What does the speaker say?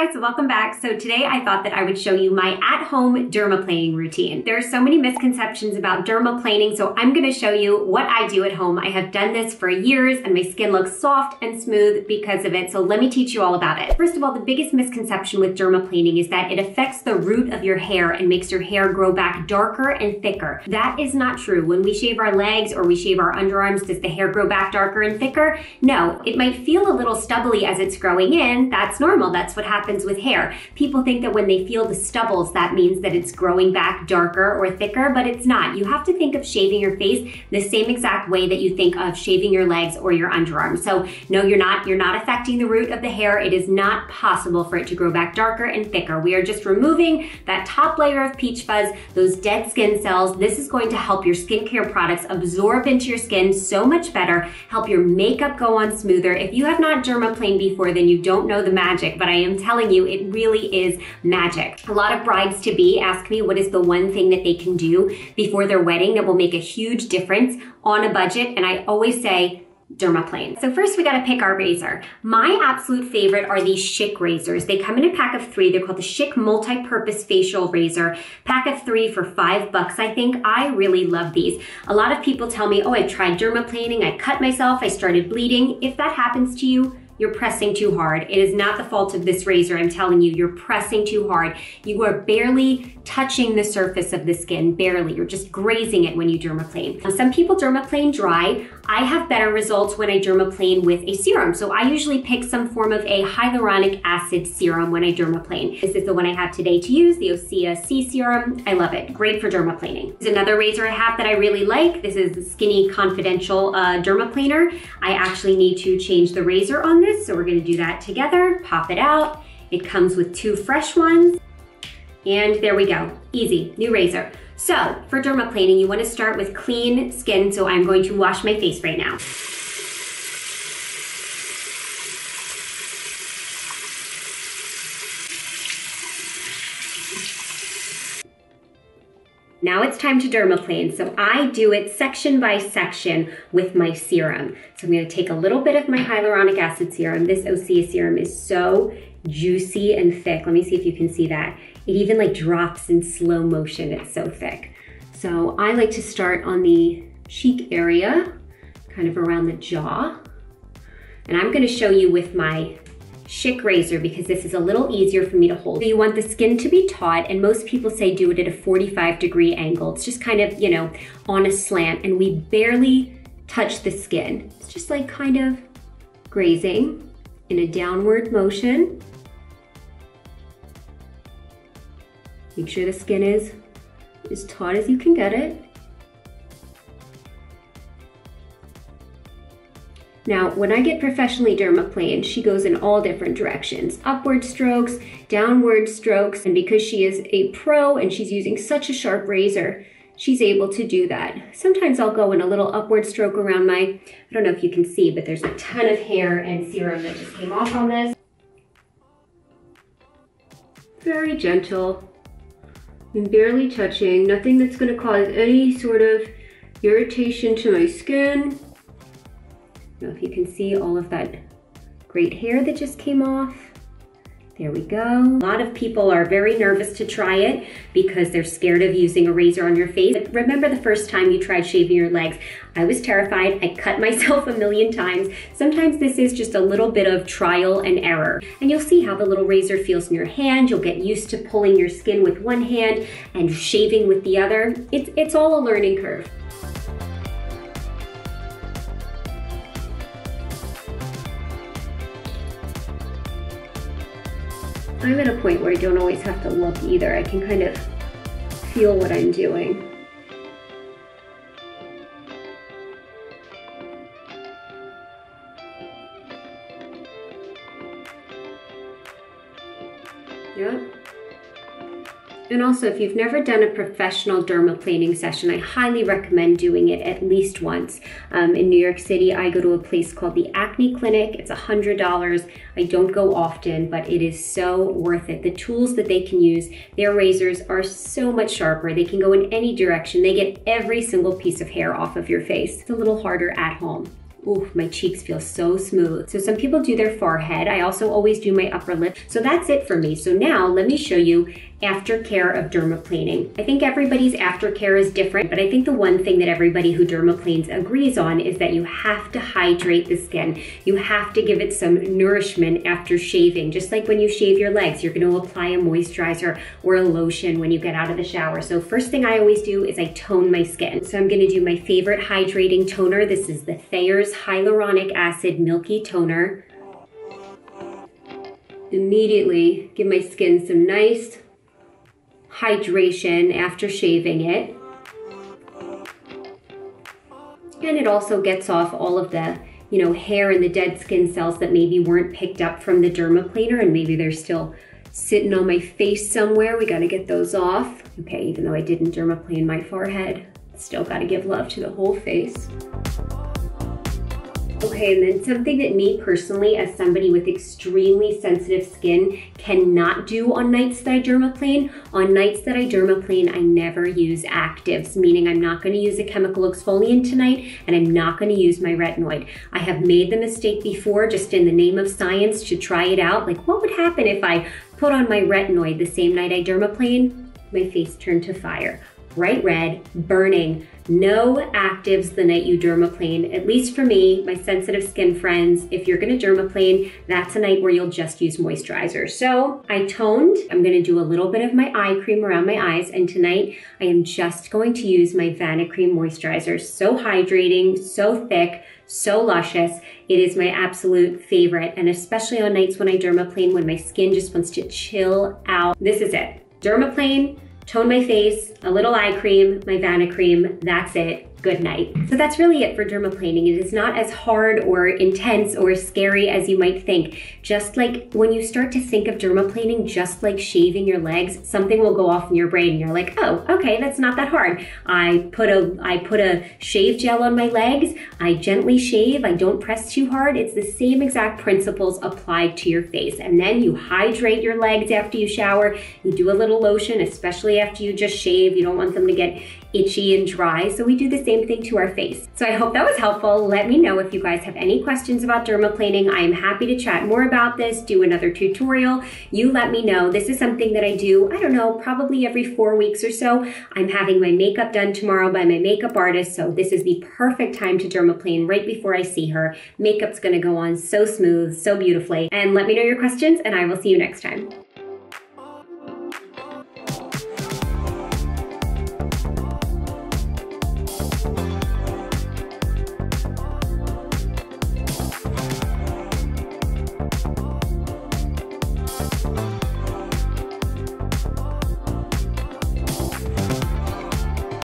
guys, welcome back. So today I thought that I would show you my at-home dermaplaning routine. There are so many misconceptions about dermaplaning, so I'm gonna show you what I do at home. I have done this for years and my skin looks soft and smooth because of it, so let me teach you all about it. First of all, the biggest misconception with dermaplaning is that it affects the root of your hair and makes your hair grow back darker and thicker. That is not true. When we shave our legs or we shave our underarms, does the hair grow back darker and thicker? No, it might feel a little stubbly as it's growing in. That's normal. That's what happens with hair. People think that when they feel the stubbles, that means that it's growing back darker or thicker, but it's not. You have to think of shaving your face the same exact way that you think of shaving your legs or your underarms. So no, you're not affecting the root of the hair. It is not possible for it to grow back darker and thicker. We are just removing that top layer of peach fuzz, those dead skin cells. This is going to help your skincare products absorb into your skin so much better, help your makeup go on smoother. If you have not dermaplaned before, then you don't know the magic, but I am telling you, it really is magic. A lot of brides-to-be ask me what is the one thing that they can do before their wedding that will make a huge difference on a budget, and I always say, Dermaplane. So first we gotta pick our razor. My absolute favorite are these Schick razors. They come in a pack of 3. They're called the Schick Multi-Purpose Facial Razor. Pack of 3 for $5, I think. I really love these. A lot of people tell me, oh, I tried dermaplaning, I cut myself, I started bleeding. If that happens to you, you're pressing too hard. It is not the fault of this razor, I'm telling you. You're pressing too hard. You are barely touching the surface of the skin, barely. You're just grazing it when you dermaplane. Now, some people dermaplane dry. I have better results when I dermaplane with a serum. So I usually pick some form of a hyaluronic acid serum when I dermaplane. This is the one I have today to use, the Osea C serum. I love it, great for dermaplaning. There's another razor I have that I really like. This is the Skinny Confidential dermaplaner. I actually need to change the razor on this, so we're gonna do that together. Pop it out. It comes with 2 fresh ones. And there we go, easy, new razor. So for dermaplaning, you wanna start with clean skin, so I'm going to wash my face right now. Now it's time to dermaplane. So I do it section by section with my serum. So I'm gonna take a little bit of my hyaluronic acid serum. This Osea serum is so juicy and thick. Let me see if you can see that. It even like drops in slow motion. It's so thick. So I like to start on the cheek area, kind of around the jaw. And I'm gonna show you with my Schick razor because this is a little easier for me to hold. So you want the skin to be taut, and most people say do it at a 45-degree angle. It's just kind of, you know, on a slant, and we barely touch the skin. It's just like kind of grazing in a downward motion. Make sure the skin is as taut as you can get it. Now, when I get professionally dermaplaned, she goes in all different directions. Upward strokes, downward strokes, and because she is a pro and she's using such a sharp razor, she's able to do that. Sometimes I'll go in a little upward stroke around my, I don't know if you can see, but there's a ton of hair and serum that just came off on this. Very gentle and barely touching, nothing that's gonna cause any sort of irritation to my skin. Now, if you can see all of that great hair that just came off. There we go. A lot of people are very nervous to try it because they're scared of using a razor on your face. But remember the first time you tried shaving your legs? I was terrified. I cut myself a million times. Sometimes this is just a little bit of trial and error. And you'll see how the little razor feels in your hand. You'll get used to pulling your skin with one hand and shaving with the other. It's all a learning curve. I'm at a point where I don't always have to look either. I can kind of feel what I'm doing. Yeah. And also, if you've never done a professional dermaplaning session, I highly recommend doing it at least once. In New York City, I go to a place called the Acne Clinic. It's $100. I don't go often, but it is so worth it. The tools that they can use, their razors are so much sharper. They can go in any direction. They get every single piece of hair off of your face. It's a little harder at home. Ooh, my cheeks feel so smooth. So some people do their forehead. I also always do my upper lip. So that's it for me. So now let me show you aftercare of dermaplaning. I think everybody's aftercare is different, but I think the one thing that everybody who dermaplanes agrees on is that you have to hydrate the skin. You have to give it some nourishment after shaving. Just like when you shave your legs, you're going to apply a moisturizer or a lotion when you get out of the shower. So first thing I always do is I tone my skin. So I'm going to do my favorite hydrating toner. This is the Thayer's Hyaluronic Acid Milky Toner. Immediately give my skin some nice hydration after shaving it. And it also gets off all of the, hair and the dead skin cells that maybe weren't picked up from the dermaplaner, and maybe they're still sitting on my face somewhere. We gotta get those off. Okay, even though I didn't dermaplane my forehead, still gotta give love to the whole face. Okay, and then something that me personally, as somebody with extremely sensitive skin, cannot do on nights that I dermaplane. On nights that I dermaplane, I never use actives, meaning I'm not going to use a chemical exfoliant tonight, and I'm not going to use my retinoid. I have made the mistake before, just in the name of science, to try it out. Like, what would happen if I put on my retinoid the same night I dermaplane? My face turned to fire. Bright red, burning. No actives the night you dermaplane. At least for me, my sensitive skin friends, if you're gonna dermaplane, that's a night where you'll just use moisturizer. So I toned. I'm gonna do a little bit of my eye cream around my eyes, and tonight I am just going to use my Vanicream moisturizer. So hydrating, so thick, so luscious. It is my absolute favorite, and especially on nights when I dermaplane, when my skin just wants to chill out. This is it. Dermaplane, tone my face, a little eye cream, my Vanicream, that's it. Good night. So that's really it for dermaplaning. It is not as hard or intense or scary as you might think. Just like when you start to think of dermaplaning, just like shaving your legs, something will go off in your brain and you're like, oh, okay, that's not that hard. I put a shave gel on my legs, I gently shave, I don't press too hard. It's the same exact principles applied to your face. And then you hydrate your legs after you shower. You do a little lotion, especially after you just shave. You don't want them to get itchy and dry. So we do the same thing to our face. So I hope that was helpful. Let me know if you guys have any questions about dermaplaning. I am happy to chat more about this, do another tutorial. You let me know. This is something that I do, I don't know, probably every 4 weeks or so. I'm having my makeup done tomorrow by my makeup artist, so this is the perfect time to dermaplane right before I see her. Makeup's gonna go on so smooth, so beautifully. And let me know your questions, and I will see you next time.